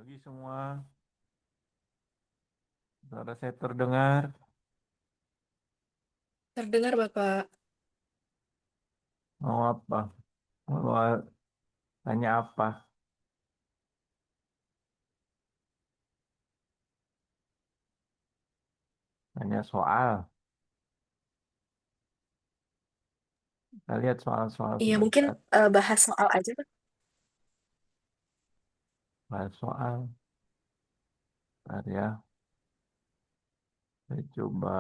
Pagi semua, suara saya terdengar. Terdengar, Bapak. Mau apa? Mau tanya apa? Tanya soal. Kita lihat soal-soal Iya, mungkin sebentar. bahas soal aja, Pak. Bahas soal. Bentar ya. Saya coba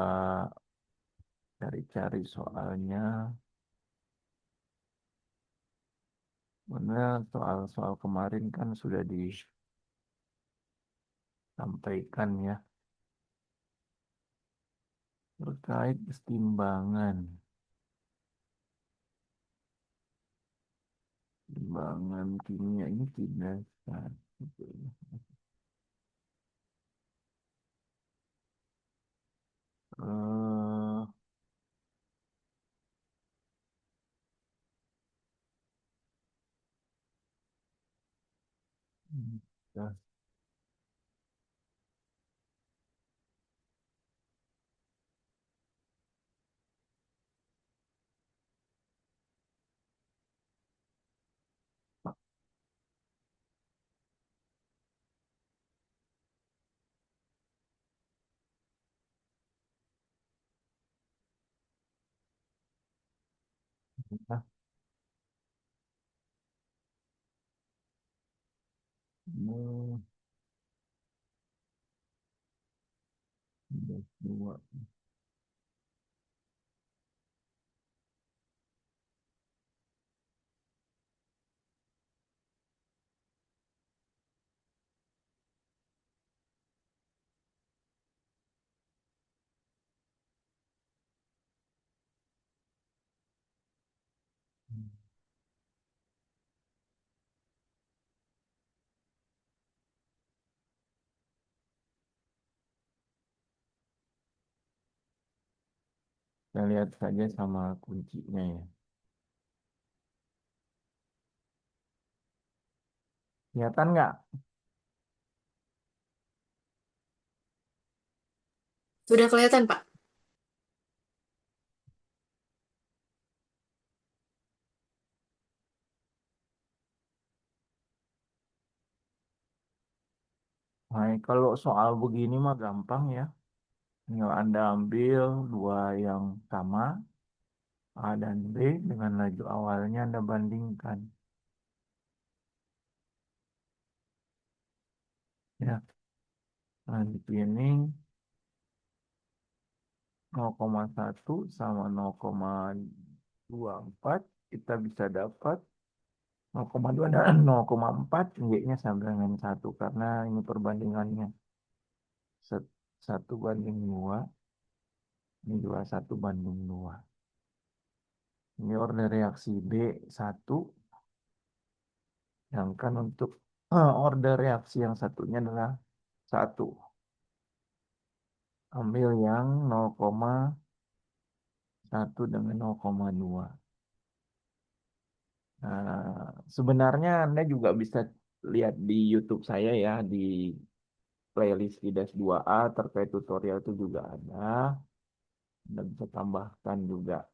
cari-cari soalnya. Benar, soal-soal kemarin kan sudah disampaikan ya. Terkait kesetimbangan. Timbangan kimia ini tidak satu. Eh, ya, ya. Hmm, dua. Kita lihat saja sama kuncinya ya. Kelihatan nggak? Sudah kelihatan, Pak. Nah, kalau soal begini mah gampang ya. Tinggal Anda ambil dua yang sama, A dan B, dengan laju awalnya Anda bandingkan. Ya, nah di sini 0,1 sama 0,24 kita bisa dapat 0,2 dan 0,4 Y-nya sama dengan satu karena ini perbandingannya Set- 1 banding 2, ini juga 1 banding 2. Ini order reaksi B1, sedangkan untuk order reaksi yang satunya adalah 1. Ambil yang 0,1 dengan 0,2. Nah, sebenarnya Anda juga bisa lihat di YouTube saya ya, di playlist IDAS 2A terkait tutorial itu juga ada. Anda bisa tambahkan juga.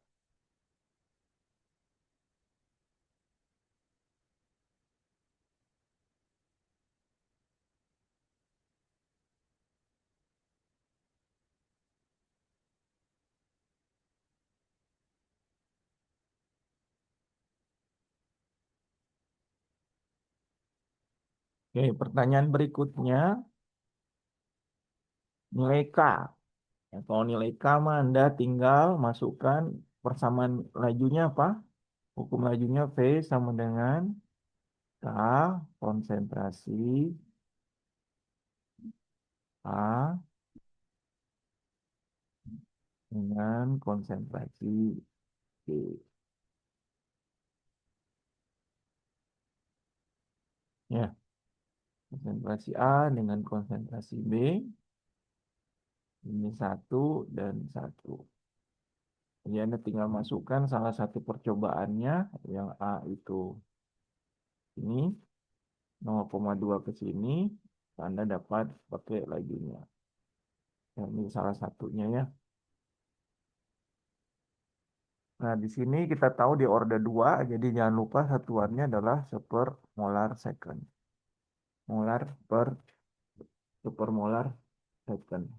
Oke, pertanyaan berikutnya, nilai K. Ya, kalau nilai K mah Anda tinggal masukkan persamaan lajunya apa? Hukum lajunya V sama dengan K konsentrasi A dengan konsentrasi B. Ya, konsentrasi A dengan konsentrasi B, ini satu dan satu. Jadi Anda tinggal masukkan salah satu percobaannya, yang A itu ini 0,2 ke sini, Anda dapat pakai lajunya. Ya, ini salah satunya ya. Nah, di sini kita tahu di orde 2, jadi jangan lupa satuannya adalah supermolar second. Molar per supermolar second.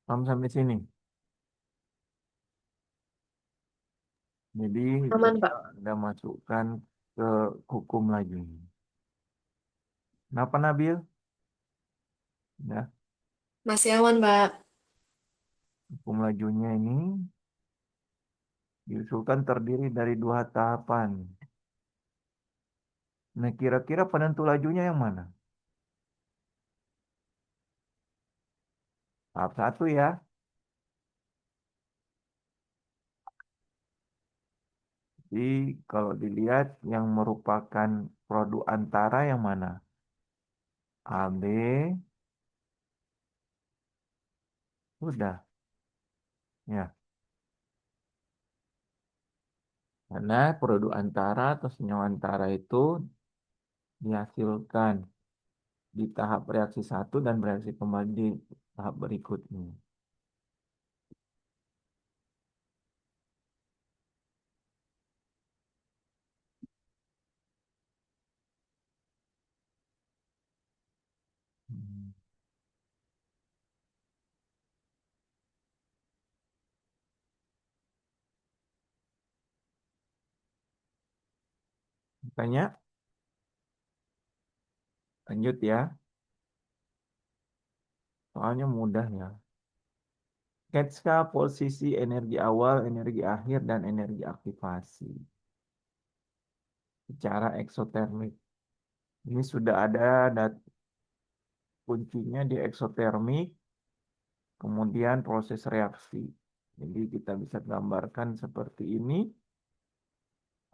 Paham sampai sini? Jadi Aman, bisa Pak. Anda masukkan ke hukum laju. Kenapa Nabil? Ya, Masih aman, Pak. hukum lajunya ini diusulkan terdiri dari dua tahapan. Nah, kira-kira penentu lajunya yang mana? Tahap satu ya. Jadi kalau dilihat yang merupakan produk antara yang mana? AB, sudah. Ya, karena produk antara atau senyawa antara itu dihasilkan di tahap reaksi satu dan bereaksi kembali di tahap berikutnya. Hmm. Makanya lanjut ya, soalnya mudah ya. Sketsa posisi energi awal, energi akhir, dan energi aktivasi secara eksotermik. Ini sudah ada kuncinya di eksotermik, kemudian proses reaksi. Jadi kita bisa gambarkan seperti ini,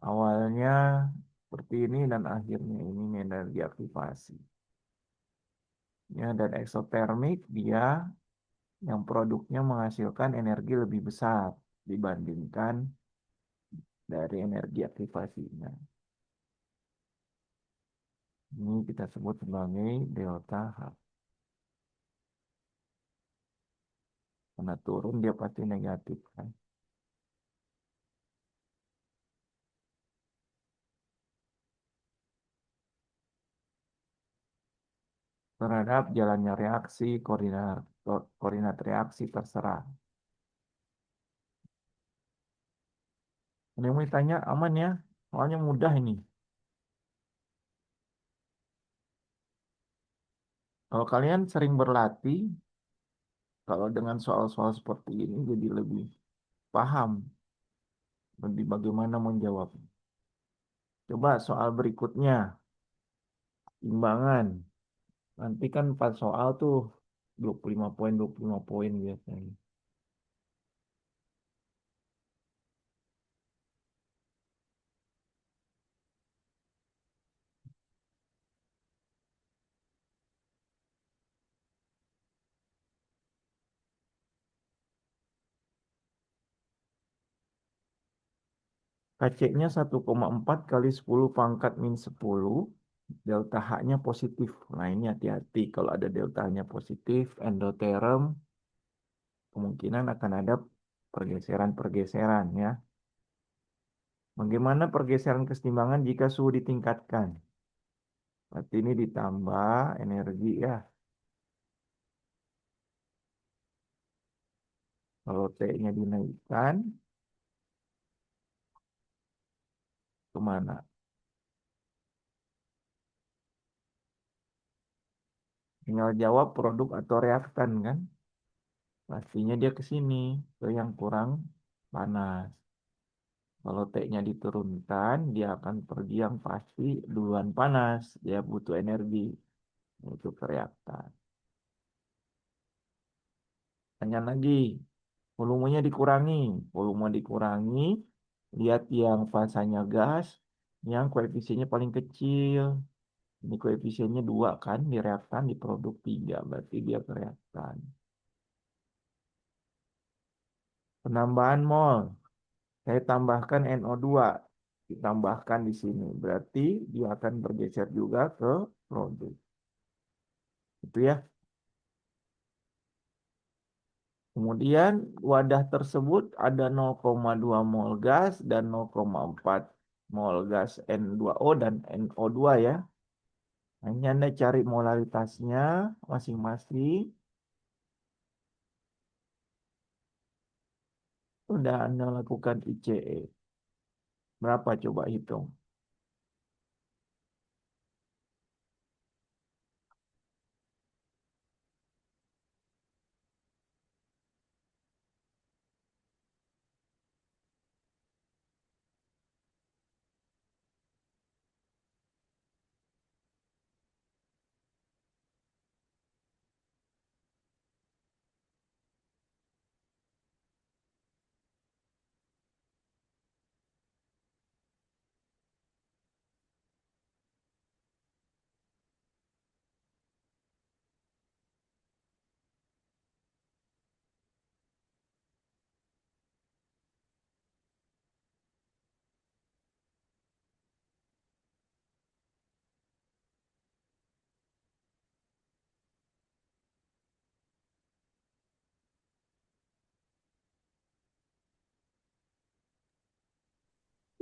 awalnya seperti ini dan akhirnya ini energi aktivasi. Ya, dan eksotermik dia yang produknya menghasilkan energi lebih besar dibandingkan dari energi aktivasinya. Ini kita sebut sebagai delta H. Karena turun dia pasti negatif kan. Terhadap jalannya reaksi, koordinat reaksi terserah. Ada yang mau ditanya aman ya? Soalnya mudah ini. Kalau kalian sering berlatih, kalau dengan soal-soal seperti ini jadi lebih paham lebih bagaimana menjawab. Coba soal berikutnya, timbangan. Nanti kan 4 soal tuh 25 poin biasanya. KC-nya 1,4 kali 10 pangkat min 10. Delta H-nya positif. Nah ini hati-hati kalau ada delta H-nya positif, endoterm kemungkinan akan ada pergeseran-pergeseran ya. Bagaimana pergeseran kesetimbangan jika suhu ditingkatkan? Berarti ini ditambah energi ya. Kalau T-nya dinaikkan, kemana? Tinggal jawab produk atau reaktan kan? Pastinya dia ke sini, ke yang kurang panas. Kalau T-nya diturunkan, dia akan pergi yang pasti duluan panas. Dia butuh energi untuk reaktan. Tanya lagi, volumenya dikurangi. Volume dikurangi, lihat yang fasanya gas, yang koefisiennya paling kecil. Ini koefisiennya 2 kan, di reaktan, di produk 3, berarti dia reaktan. Penambahan mol, saya tambahkan NO2, ditambahkan di sini, berarti dia akan bergeser juga ke produk. Itu ya. Kemudian wadah tersebut ada 0,2 mol gas dan 0,4 mol gas N2O dan NO2 ya. Hanya Anda cari molaritasnya masing-masing. Sudah Anda lakukan ICE. Berapa coba hitung?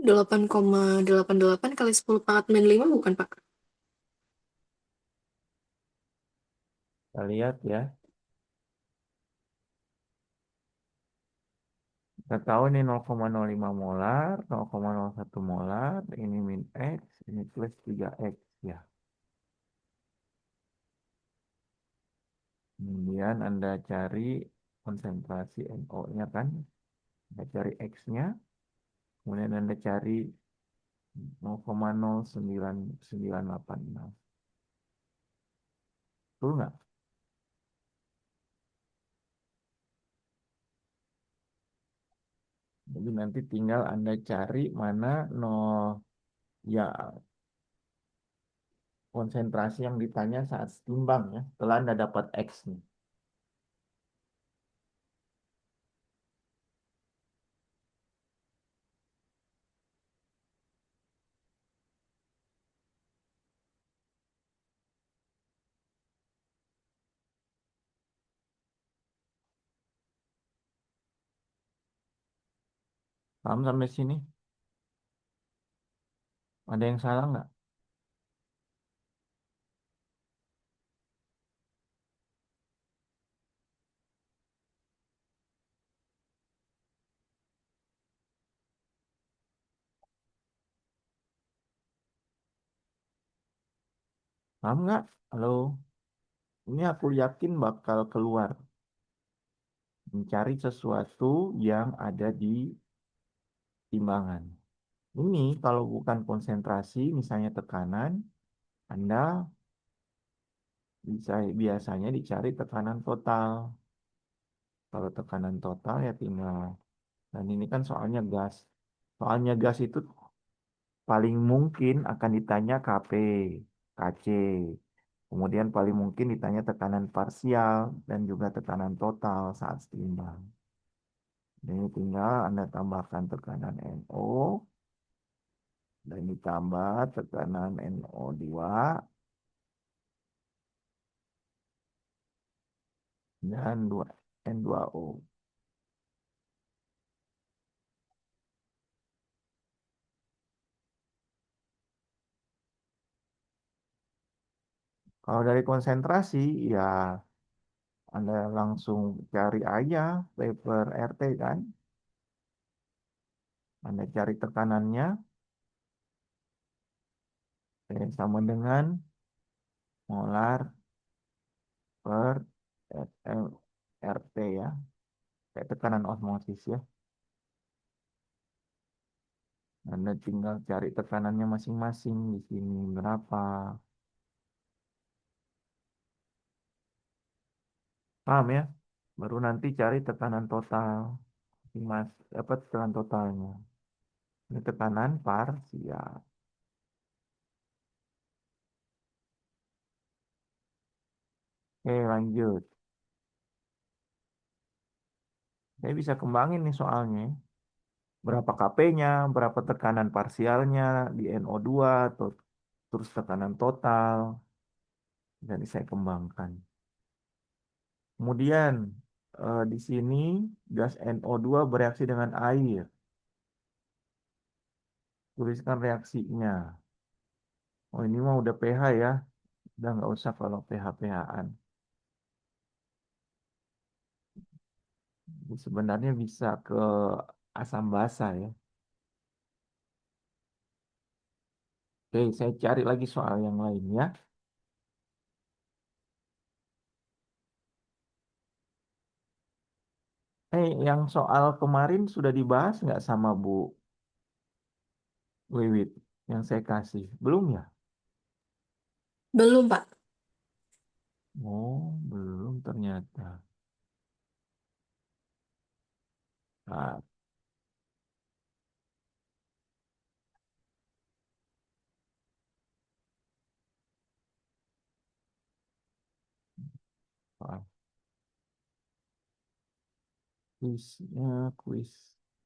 Delapan koma delapan delapan kali 10 pangkat min 5 bukan, Pak? Kita lihat ya. Kita tahu ini 0,05 molar, 0,01 molar, ini min X, ini plus 3X ya. Kemudian Anda cari konsentrasi NO-nya kan. Anda cari X-nya. Kemudian Anda cari 0,09986. Betul nggak? Jadi nanti tinggal Anda cari mana 0 ya konsentrasi yang ditanya saat setimbang ya. Setelah Anda dapat X nih. Paham sampai sini? Ada yang salah nggak? Paham nggak? Halo? Ini aku yakin bakal keluar. Mencari sesuatu yang ada di timbangan. Ini kalau bukan konsentrasi, misalnya tekanan, Anda bisa biasanya dicari tekanan total. Kalau tekanan total ya tinggal. Dan ini kan soalnya gas. Soalnya gas itu paling mungkin akan ditanya KP, KC. Kemudian paling mungkin ditanya tekanan parsial dan juga tekanan total saat seimbang. Ini tinggal Anda tambahkan tekanan NO dan ditambah tekanan NO2 dan N2O. Kalau dari konsentrasi, ya Anda langsung cari aja paper RT kan. Anda cari tekanannya, sama dengan molar per RT ya. Kayak tekanan osmosis ya. Anda tinggal cari tekanannya masing-masing di sini berapa. Paham ya? Baru nanti cari tekanan total. Mas, dapat tekanan totalnya. Ini tekanan parsial. Oke, lanjut. Saya bisa kembangin nih soalnya. Berapa Kp-nya, berapa tekanan parsialnya di NO2, atau terus tekanan total. Jadi saya kembangkan. Kemudian di sini gas NO2 bereaksi dengan air. Tuliskan reaksinya. Oh ini mah udah pH ya. Udah nggak usah kalau pH-pH-an. Sebenarnya bisa ke asam basa ya. Oke, saya cari lagi soal yang lain ya. Yang soal kemarin sudah dibahas nggak sama Bu Wiwit yang saya kasih? Belum ya? Belum, Pak. Oh, belum ternyata. Nah, soal kuisnya, kuis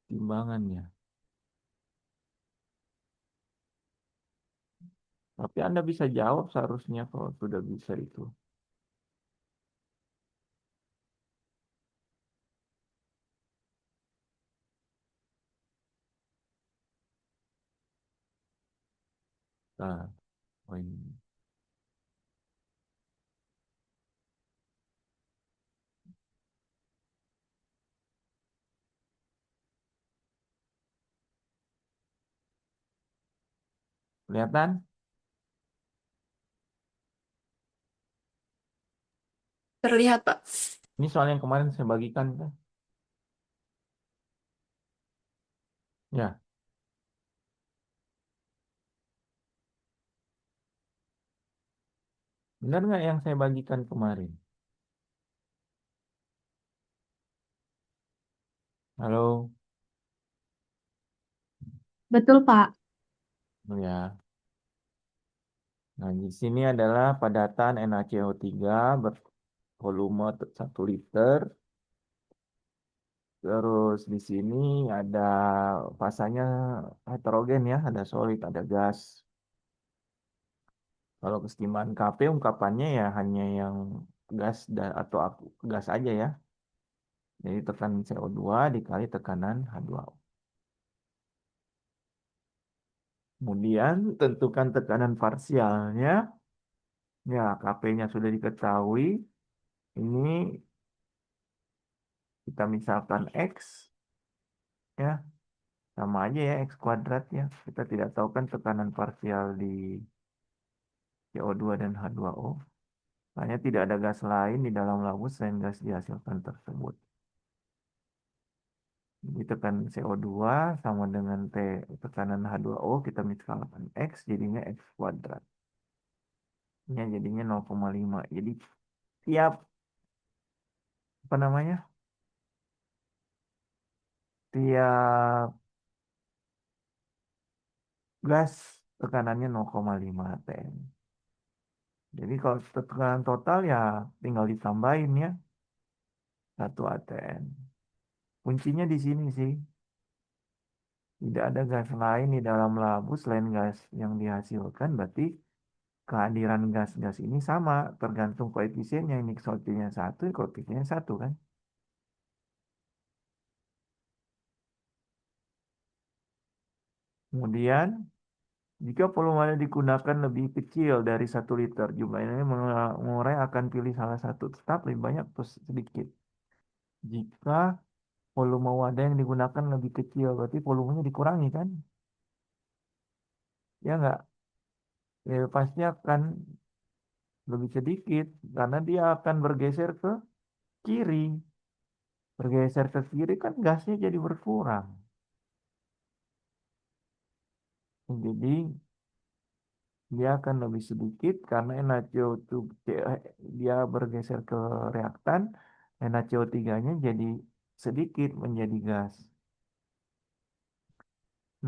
timbangannya. Tapi Anda bisa jawab seharusnya kalau sudah bisa itu. Nah, oh ini. Kelihatan? Terlihat, Pak. Ini soal yang kemarin saya bagikan kan? Ya, benar nggak yang saya bagikan kemarin? Halo, Betul, Pak. oh, ya. Nah, di sini adalah padatan NaCO3 bervolume 1 liter. Terus di sini ada fasanya heterogen ya, ada solid, ada gas. Kalau kesetimbangan Kp ungkapannya ya hanya yang gas dan atau gas aja ya. Jadi tekanan CO2 dikali tekanan H2O. Kemudian tentukan tekanan parsialnya. Ya, Kp-nya sudah diketahui. Ini kita misalkan X ya, sama aja ya X kuadrat ya. Kita tidak tahu kan tekanan parsial di CO2 dan H2O. Hanya tidak ada gas lain di dalam lambung selain gas dihasilkan tersebut. Jadi tekanan CO2 sama dengan tekanan H2O kita misalkan X jadinya X kuadrat. Ini jadinya 0,5. Jadi tiap apa namanya? Tiap gas tekanannya 0,5 atm. Jadi kalau tekanan total ya tinggal ditambahin ya 1 atm. Kuncinya di sini sih. Tidak ada gas lain di dalam labu selain gas yang dihasilkan. Berarti kehadiran gas-gas ini sama. Tergantung koefisiennya. Ini koefisiennya 1, koefisiennya 1 kan. Kemudian jika volume digunakan lebih kecil dari 1 liter, jumlah ini mengurai akan pilih salah satu. Tetap lebih banyak atau sedikit. Jika volume wadah yang digunakan lebih kecil, berarti volumenya dikurangi kan? Ya nggak? Ya pasti akan lebih sedikit karena dia akan bergeser ke kiri. Bergeser ke kiri kan gasnya jadi berkurang. Jadi dia akan lebih sedikit karena dia bergeser ke reaktan, NaCO3-nya jadi sedikit menjadi gas.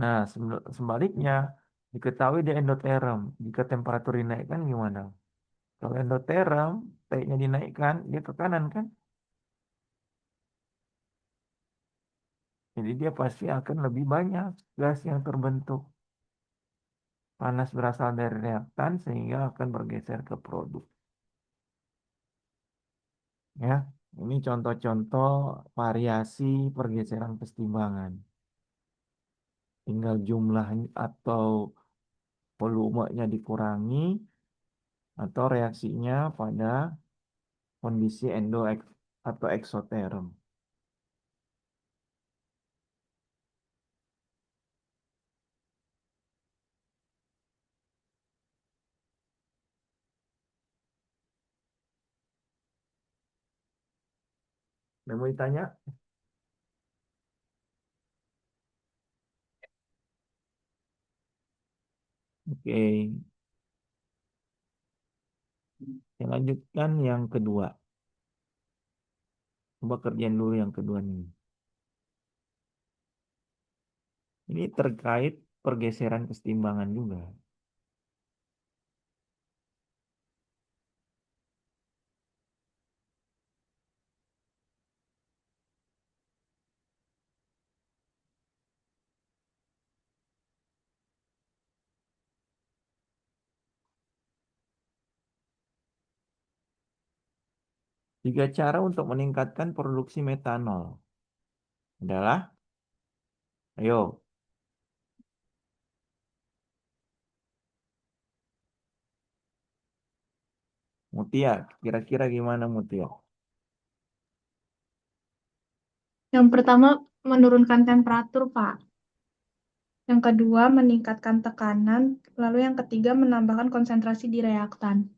Nah, sebaliknya diketahui di endoterm, jika temperatur dinaikkan gimana? Kalau endoterm, T-nya dinaikkan, dia ke kanan kan? Jadi dia pasti akan lebih banyak gas yang terbentuk. Panas berasal dari reaktan sehingga akan bergeser ke produk. Ya, ini contoh-contoh variasi pergeseran kesetimbangan. Tinggal jumlah atau volumenya dikurangi atau reaksinya pada kondisi endo atau eksoterm. Mau ditanya? Oke, saya lanjutkan yang kedua. Coba kerjain dulu yang kedua nih. Ini terkait pergeseran kesetimbangan juga. Tiga cara untuk meningkatkan produksi metanol adalah, ayo, Mutia, kira-kira gimana Mutia? Yang pertama, menurunkan temperatur, Pak. Yang kedua, meningkatkan tekanan. Lalu yang ketiga, menambahkan konsentrasi di reaktan.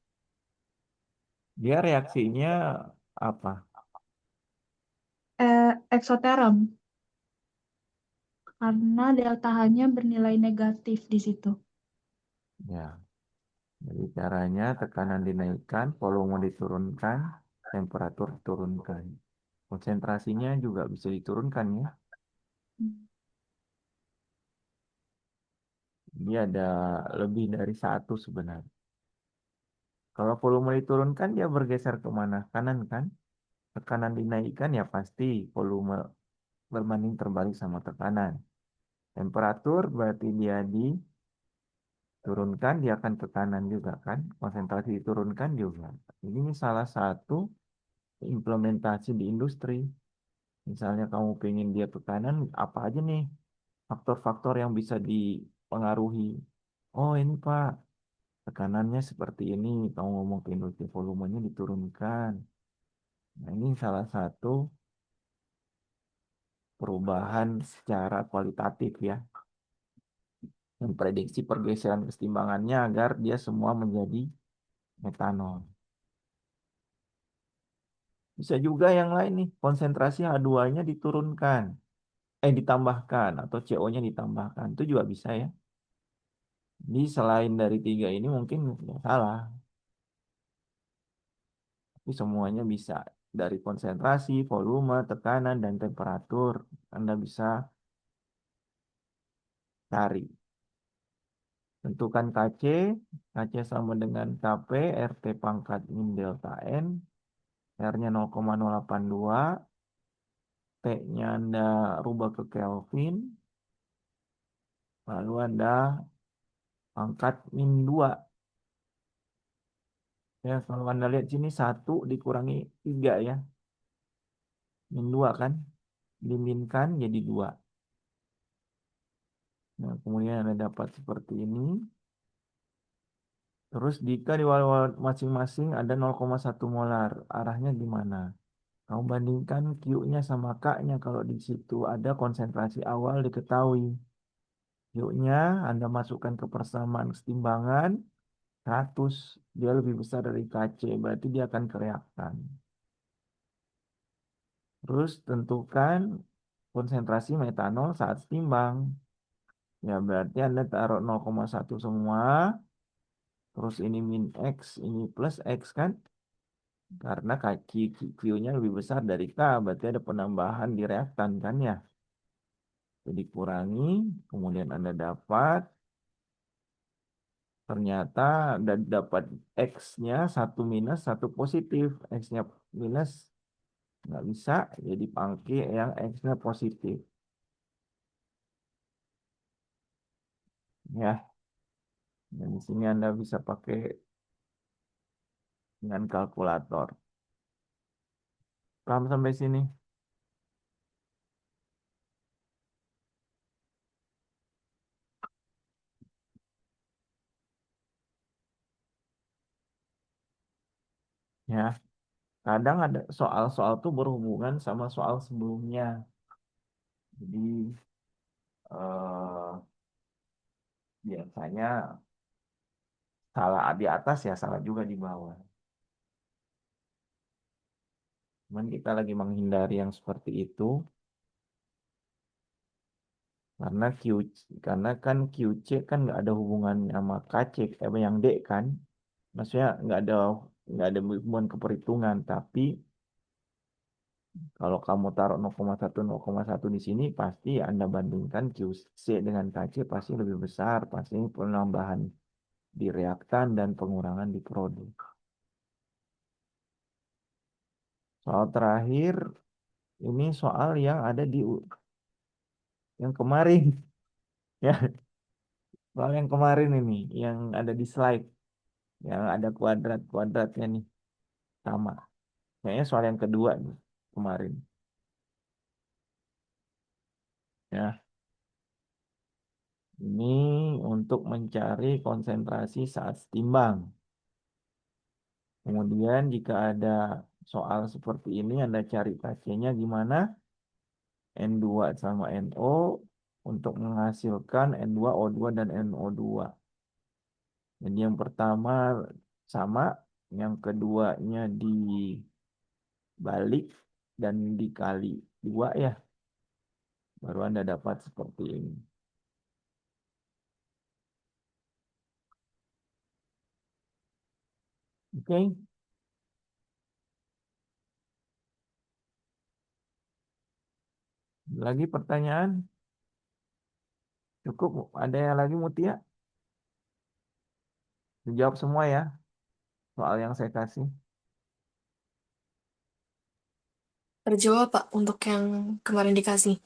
Dia reaksinya apa? Eksoterm, karena delta H-nya bernilai negatif di situ. Ya, jadi caranya tekanan dinaikkan, volume diturunkan, temperatur diturunkan. Konsentrasinya juga bisa diturunkan ya. Dia ada lebih dari satu sebenarnya. Kalau volume diturunkan dia bergeser kemana? Kanan kan? Tekanan dinaikkan ya pasti volume berbanding terbalik sama tekanan. Temperatur berarti dia diturunkan, dia akan ke kanan juga kan? Konsentrasi diturunkan juga. Ini salah satu implementasi di industri. Misalnya kamu pengen dia ke kanan, apa aja nih faktor-faktor yang bisa dipengaruhi? Oh ini Pak, tekanannya seperti ini. Kamu ngomong ke industri, volumenya diturunkan. Nah ini salah satu perubahan secara kualitatif ya. Memprediksi pergeseran kesetimbangannya agar dia semua menjadi metanol. Bisa juga yang lain nih, konsentrasi H2-nya diturunkan, ditambahkan atau CO-nya ditambahkan. Itu juga bisa ya. Jadi selain dari tiga ini mungkin nggak salah, tapi semuanya bisa. Dari konsentrasi, volume, tekanan, dan temperatur, Anda bisa cari. Tentukan Kc, Kc sama dengan Kp, RT pangkat min delta N, R-nya 0,082, T-nya Anda rubah ke Kelvin, lalu Anda angkat min 2. Ya, kalau Anda lihat sini 1 dikurangi 3 ya. Min 2 kan? Diminkan jadi 2. Nah, kemudian Anda dapat seperti ini. Terus jika di watt masing-masing ada 0,1 molar, arahnya gimana? Kamu bandingkan Q-nya sama K-nya. Kalau di situ ada konsentrasi awal diketahui. Q-nya Anda masukkan ke persamaan kesetimbangan, 100, dia lebih besar dari Kc, berarti dia akan kereaktan. Terus tentukan konsentrasi metanol saat setimbang. Ya berarti Anda taruh 0,1 semua, terus ini min X, ini plus X kan? Karena Q-nya lebih besar dari K, berarti ada penambahan di reaktan kan ya. Jadi kurangi, kemudian Anda dapat ternyata dapat X-nya satu minus satu positif. X-nya minus nggak bisa, jadi pakai yang X-nya positif. Ya, dan di sini Anda bisa pakai dengan kalkulator. Paham sampai sini? Ya, kadang ada soal-soal tuh berhubungan sama soal sebelumnya. Jadi biasanya salah di atas ya salah juga di bawah. Cuman kita lagi menghindari yang seperti itu karena karena kan QC kan nggak ada hubungan sama KC apa yang D kan. Maksudnya nggak ada hubungan keperhitungan, tapi kalau kamu taruh 0,1 di sini pasti Anda bandingkan QC dengan KC pasti lebih besar, pasti penambahan di reaktan dan pengurangan di produk. Soal terakhir ini soal yang ada di yang kemarin ya, soal yang kemarin ini yang ada di slide yang ada kuadrat-kuadratnya nih sama. Kayaknya soal yang kedua nih kemarin. Ya, ini untuk mencari konsentrasi saat setimbang. Kemudian jika ada soal seperti ini, Anda cari Kc-nya gimana? N2 sama NO untuk menghasilkan N2O2 dan NO2. Jadi yang pertama sama, yang keduanya dibalik dan dikali 2 ya. Baru Anda dapat seperti ini. Oke, lagi pertanyaan? Cukup? Ada yang lagi Mutia? Dijawab semua ya soal yang saya kasih. Terjawab, Pak, untuk yang kemarin dikasih.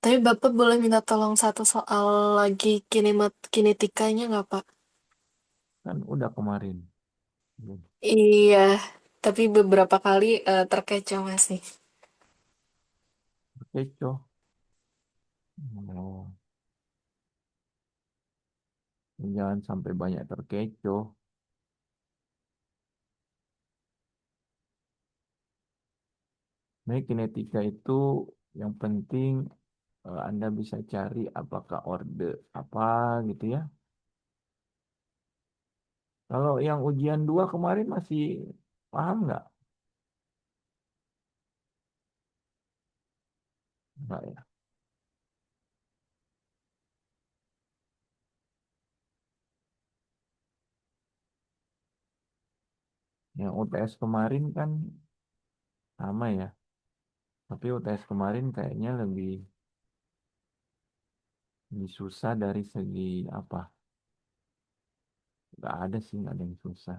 Tapi Bapak boleh minta tolong satu soal lagi kinetikanya nggak, Pak? Kan udah kemarin. Iya, tapi beberapa kali terkecoh masih. Kecoh. Oh, jangan sampai banyak terkecoh. Nah, kinetika itu yang penting Anda bisa cari apakah orde apa gitu ya. Kalau yang ujian 2 kemarin masih paham nggak? Nggak ya. Yang UTS kemarin kan sama ya. Tapi UTS kemarin kayaknya lebih susah dari segi apa? Nggak ada sih, nggak ada yang susah.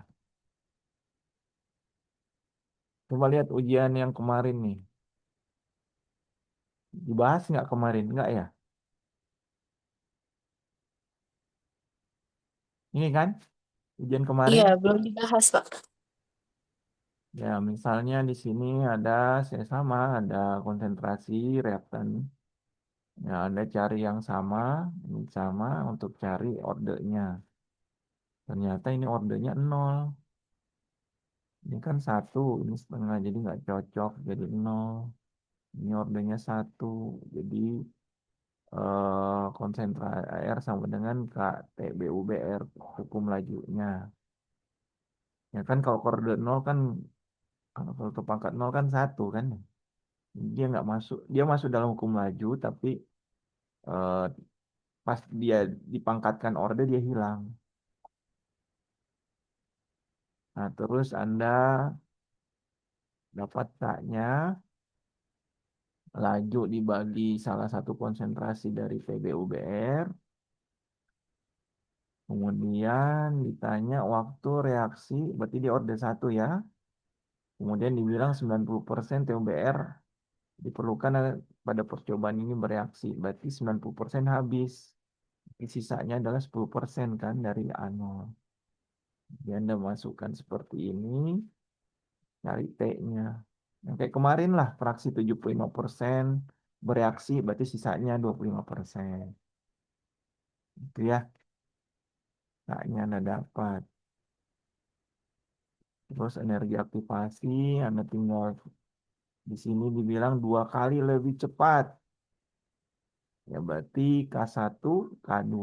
Coba lihat ujian yang kemarin nih. Dibahas nggak kemarin? Nggak ya? Ini kan ujian kemarin. Iya, belum dibahas, Pak. Ya, misalnya di sini ada saya sama, ada konsentrasi reaktan. Ya, Anda cari yang sama, ini sama untuk cari ordenya. Ternyata ini ordenya 0. Ini kan 1, ini setengah, jadi nggak cocok, jadi 0. Ini ordenya 1, jadi konsentrasi air sama dengan KTBUBR, hukum lajunya. Ya kan kalau koordinat 0 kan, kalau ke pangkat 0 kan 1 kan. Dia masuk dalam hukum laju, tapi eh, pas dia dipangkatkan orde dia hilang. Nah, terus Anda dapat taknya laju dibagi salah satu konsentrasi dari PBUBR Kemudian ditanya waktu reaksi, berarti di orde 1 ya. Kemudian dibilang 90% TOBR diperlukan pada percobaan ini bereaksi. Berarti 90% habis. Sisanya adalah 10% kan dari A0. Jadi Anda masukkan seperti ini, cari T-nya. Yang kayak kemarin lah, fraksi 75% bereaksi, berarti sisanya 25%. Itu ya, T-nya Anda dapat. Terus energi aktivasi, Anda tinggal di sini dibilang 2 kali lebih cepat. Ya berarti K1, K2,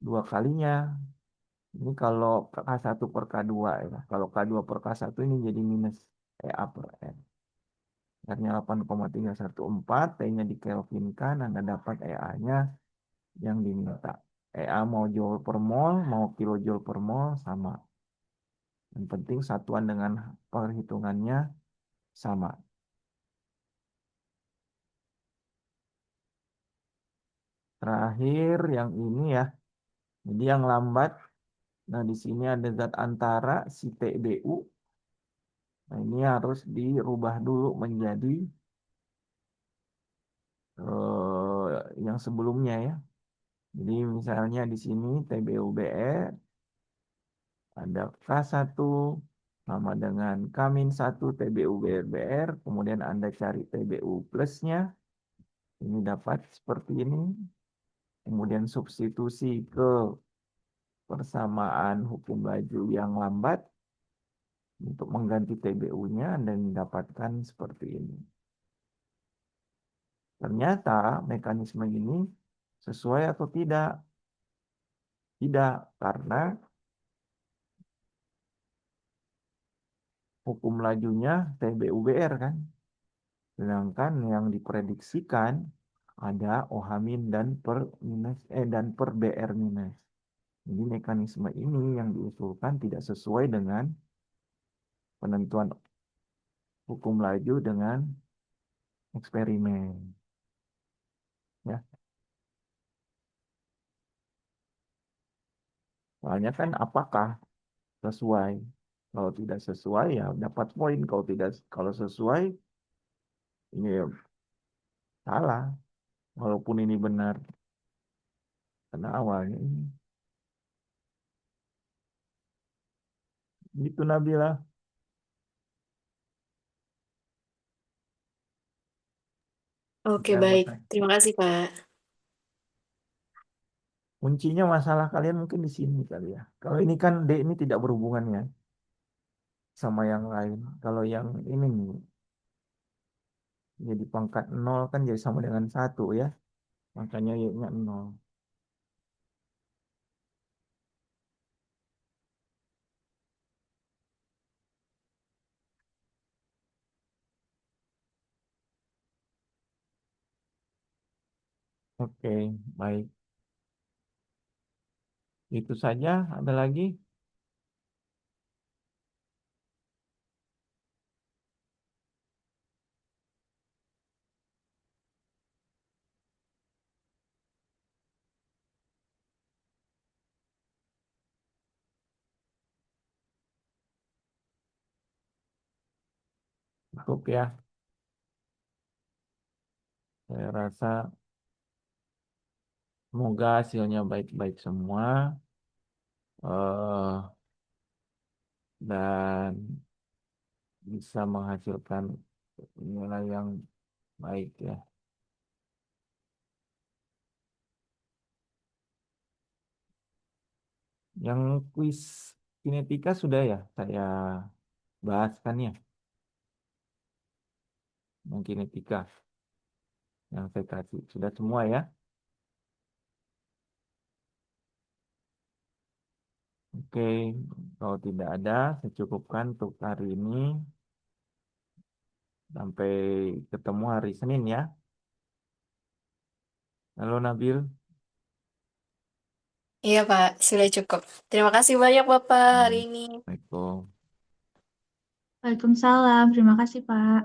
2 kalinya. Ini kalau K1 per K2 ya. Kalau K2 per K1 ini jadi minus EA per N. R-nya 8,314, T-nya dikelvinkan, Anda dapat EA-nya yang diminta. EA mau joule per mol, mau kilojoule per mol, sama. Yang penting satuan dengan perhitungannya sama. Terakhir yang ini ya. Jadi yang lambat. Nah di sini ada zat antara si TBU. Nah ini harus dirubah dulu menjadi yang sebelumnya ya. Jadi misalnya di sini TBUBE ada K1 sama dengan K-1 TBU-BR, kemudian Anda cari TBU plusnya, ini dapat seperti ini, kemudian substitusi ke persamaan hukum laju yang lambat, untuk mengganti TBU-nya dan mendapatkan seperti ini. Ternyata mekanisme ini sesuai atau tidak? Tidak, karena hukum lajunya TBU-BR kan. Sedangkan yang diprediksikan ada OH min dan per minus dan per BR minus. Jadi mekanisme ini yang diusulkan tidak sesuai dengan penentuan hukum laju dengan eksperimen. Ya, soalnya kan apakah sesuai? Kalau tidak sesuai ya dapat poin. Kalau sesuai ini ya salah. Walaupun ini benar karena awalnya ini. Gitu Nabila. Oke, Ya, baik. makanya. Terima kasih, Pak. Kuncinya masalah kalian mungkin di sini kali ya. Kalau ini kan D ini tidak berhubungan ya sama yang lain. Kalau yang ini nih jadi pangkat 0 kan jadi sama dengan 1 ya. Makanya Y-nya 0. Oke, baik. Itu saja. Ada lagi? Cukup ya. Saya rasa semoga hasilnya baik-baik semua. eh dan bisa menghasilkan nilai yang baik ya. Yang kuis kinetika sudah ya saya bahaskan ya. Yang kinetika yang saya kasih sudah semua ya. Oke, kalau tidak ada saya cukupkan untuk hari ini. Sampai ketemu hari Senin ya. Halo Nabil. Iya, Pak. Sudah cukup. Terima kasih banyak, Bapak, hari ini. Assalamualaikum. Waalaikumsalam. Terima kasih, Pak.